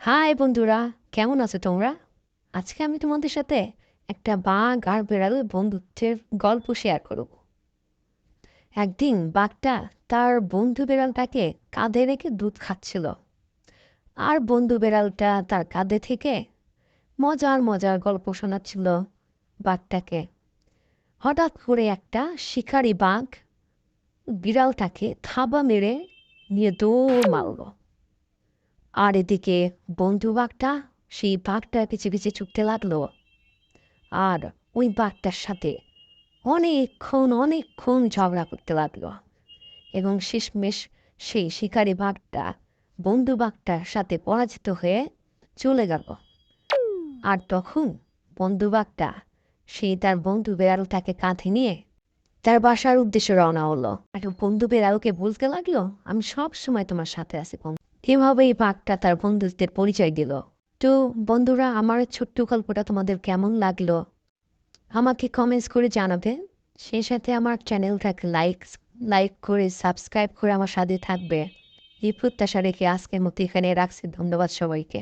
High বন্ধুরা, কেমন আছো তোমরা? আজকে আমি তোমাদের সাথে একটা বাঘ আর বেড়ালের বন্ধুত্বের গল্প শেয়ার করব। একদিন বাঘটা তার বন্ধু বেড়ালটাকে কাঁধে রেখে দুধ খাচ্ছিল, আর বন্ধু বেড়ালটা তার কাঁধে থেকে মজার মজার গল্প শোনাচ্ছিল বাঘটাকে। হঠাৎ করে একটা শিকারী বাঘ বিড়ালটাকে থাবা মেরে নিয়ে দৌড় মারল। আর এদিকে বন্ধু বাঘটা সেই বাঘটার পিছে পিছে ছুটতে লাগলো, আর ওই বাঘটার সাথে অনেকক্ষণ অনেকক্ষণ ঝগড়া করতে লাগলো, এবং শেষমেশ সেই শিকারী বাঘটা বন্ধু বাঘটার সাথে পরাজিত হয়ে চলে গেল। আর তখন বন্ধু বাঘটা সেই তার বন্ধু বেড়ালটাকে কাঁধে নিয়ে তার বাসার উদ্দেশ্যে রওনা হলো। আর বন্ধু বেড়ালকে বলতে লাগলো, আমি সব সময় তোমার সাথে আছি বন্ধু। এভাবে এই বাঘটা তার বন্ধুত্বের পরিচয় দিল। তো বন্ধুরা, আমার এই ছোট্ট গল্পটা তোমাদের কেমন লাগলো আমাকে কমেন্টস করে জানাবে। সেই সাথে আমার চ্যানেলটাকে লাইক করে সাবস্ক্রাইব করে আমার সাথে থাকবে। এই প্রত্যাশা রেখে আজকের মতো এখানে রাখছি। ধন্যবাদ সবাইকে।